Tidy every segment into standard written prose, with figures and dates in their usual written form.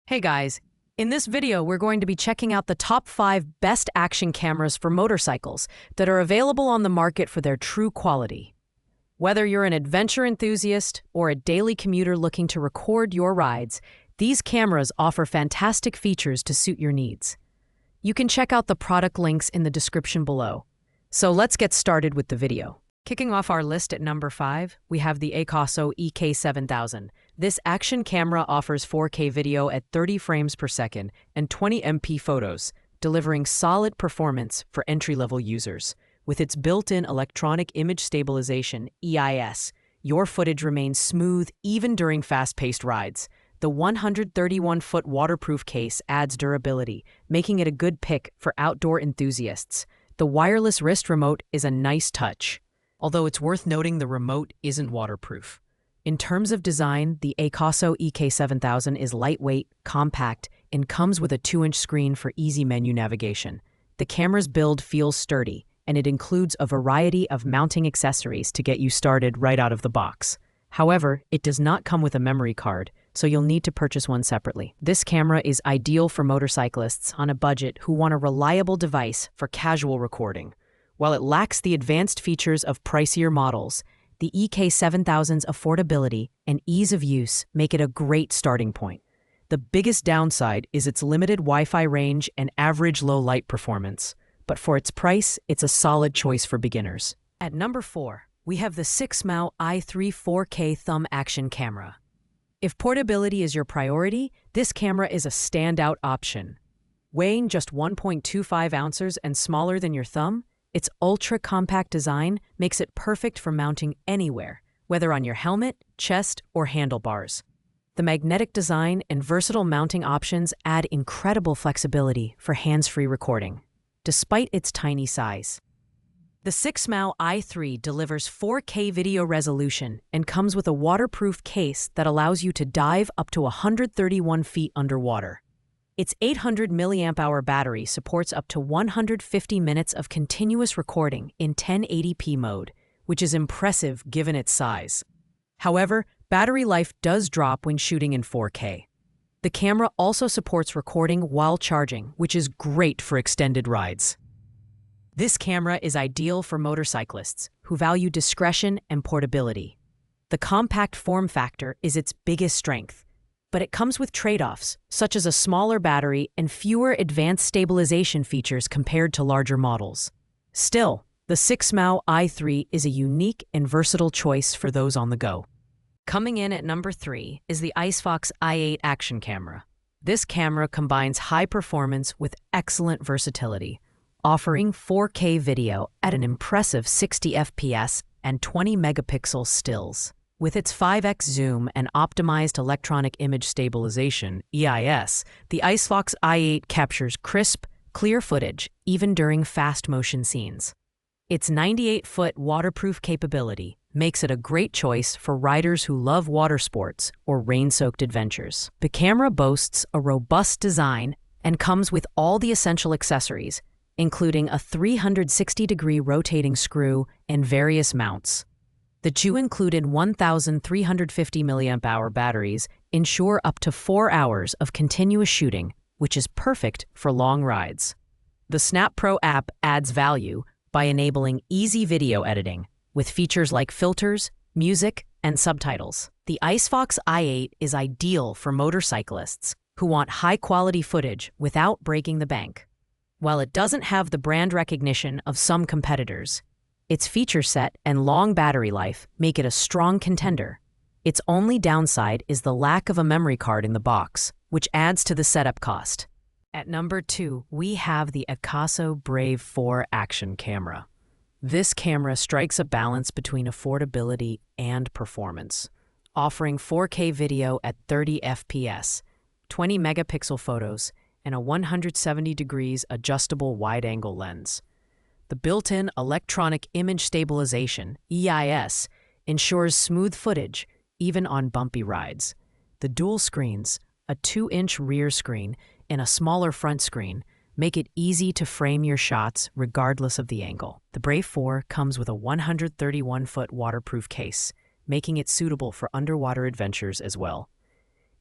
Hey guys, in this video we're going to be checking out the top 5 best action cameras for motorcycles that are available on the market for their true quality. Whether you're an adventure enthusiast or a daily commuter looking to record your rides, these cameras offer fantastic features to suit your needs. You can check out the product links in the description below. So let's get started with the video. Kicking off our list at number 5, we have the AKASO EK7000. This action camera offers 4K video at 30 frames per second and 20 MP photos, delivering solid performance for entry-level users. With its built-in electronic image stabilization, EIS, your footage remains smooth even during fast-paced rides. The 131-foot waterproof case adds durability, making it a good pick for outdoor enthusiasts. The wireless wrist remote is a nice touch, although it's worth noting the remote isn't waterproof. In terms of design, the AKASO EK7000 is lightweight, compact, and comes with a 2-inch screen for easy menu navigation. The camera's build feels sturdy, and it includes a variety of mounting accessories to get you started right out of the box. However, it does not come with a memory card, so you'll need to purchase one separately. This camera is ideal for motorcyclists on a budget who want a reliable device for casual recording. While it lacks the advanced features of pricier models, the EK7000's affordability and ease of use make it a great starting point. The biggest downside is its limited Wi-Fi range and average low light performance, but for its price, it's a solid choice for beginners. At number 4, we have the 6mou i3 4K thumb action camera. If portability is your priority, this camera is a standout option. Weighing just 1.25 ounces and smaller than your thumb, its ultra-compact design makes it perfect for mounting anywhere, whether on your helmet, chest, or handlebars. The magnetic design and versatile mounting options add incredible flexibility for hands-free recording, despite its tiny size. The 6mou i3 delivers 4K video resolution and comes with a waterproof case that allows you to dive up to 131 feet underwater. Its 800 mAh battery supports up to 150 minutes of continuous recording in 1080p mode, which is impressive given its size. However, battery life does drop when shooting in 4K. The camera also supports recording while charging, which is great for extended rides. This camera is ideal for motorcyclists who value discretion and portability. The compact form factor is its biggest strength, but it comes with trade-offs, such as a smaller battery and fewer advanced stabilization features compared to larger models. Still, the 6mou i3 is a unique and versatile choice for those on the go. Coming in at number 3 is the icefox i8 action camera. This camera combines high performance with excellent versatility, offering 4K video at an impressive 60 FPS and 20 megapixel stills. With its 5x zoom and optimized electronic image stabilization, EIS, the icefox i8 captures crisp, clear footage even during fast motion scenes. Its 98-foot waterproof capability makes it a great choice for riders who love water sports or rain-soaked adventures. The camera boasts a robust design and comes with all the essential accessories, including a 360-degree rotating screw and various mounts. The two included 1,350 mAh batteries ensure up to 4 hours of continuous shooting, which is perfect for long rides. The Snap Pro app adds value by enabling easy video editing with features like filters, music, and subtitles. The icefox i8 is ideal for motorcyclists who want high-quality footage without breaking the bank. While it doesn't have the brand recognition of some competitors, its feature set and long battery life make it a strong contender. Its only downside is the lack of a memory card in the box, which adds to the setup cost. At number 2, we have the AKASO Brave 4 action camera. This camera strikes a balance between affordability and performance, offering 4K video at 30 FPS, 20 megapixel photos, and a 170 degrees adjustable wide-angle lens. The built-in electronic image stabilization, EIS, ensures smooth footage even on bumpy rides. The dual screens, a 2-inch rear screen and a smaller front screen, make it easy to frame your shots regardless of the angle. The Brave 4 comes with a 131-foot waterproof case, making it suitable for underwater adventures as well.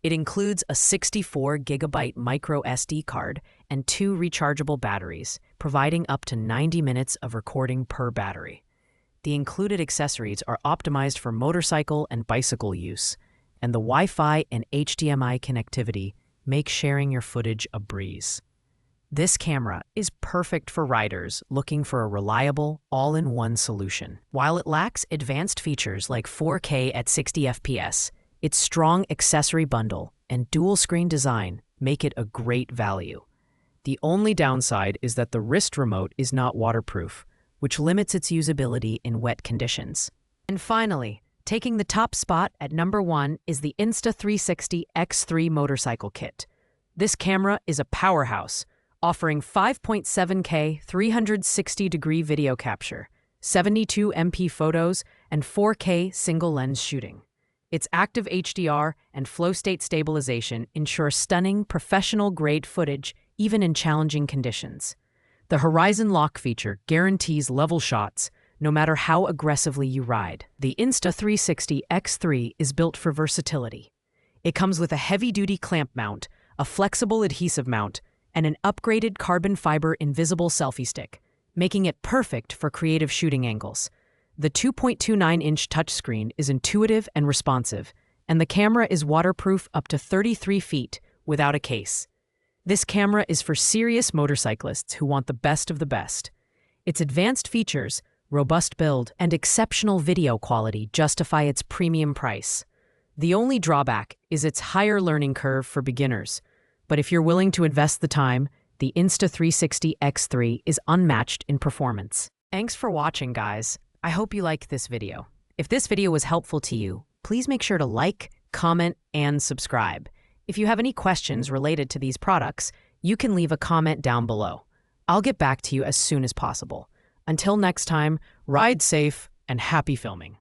It includes a 64 GB micro SD card and 2 rechargeable batteries, providing up to 90 minutes of recording per battery. The included accessories are optimized for motorcycle and bicycle use, and the Wi-Fi and HDMI connectivity make sharing your footage a breeze. This camera is perfect for riders looking for a reliable, all-in-one solution. While it lacks advanced features like 4K at 60 FPS, its strong accessory bundle and dual-screen design make it a great value. The only downside is that the wrist remote is not waterproof, which limits its usability in wet conditions. And finally, taking the top spot at number 1 is the Insta360 X3 motorcycle kit. This camera is a powerhouse, offering 5.7K 360-degree video capture, 72 MP photos, and 4K single-lens shooting. Its active HDR and flow state stabilization ensure stunning, professional-grade footage even in challenging conditions. The Horizon Lock feature guarantees level shots no matter how aggressively you ride. The Insta360 X3 is built for versatility. It comes with a heavy-duty clamp mount, a flexible adhesive mount, and an upgraded carbon fiber invisible selfie stick, making it perfect for creative shooting angles. The 2.29-inch touchscreen is intuitive and responsive, and the camera is waterproof up to 33 feet without a case. This camera is for serious motorcyclists who want the best of the best. Its advanced features, robust build, and exceptional video quality justify its premium price. The only drawback is its higher learning curve for beginners, but if you're willing to invest the time, the Insta360 X3 is unmatched in performance. Thanks for watching, guys. I hope you liked this video. If this video was helpful to you, please make sure to like, comment, and subscribe. If you have any questions related to these products, you can leave a comment down below. I'll get back to you as soon as possible. Until next time, ride safe and happy filming.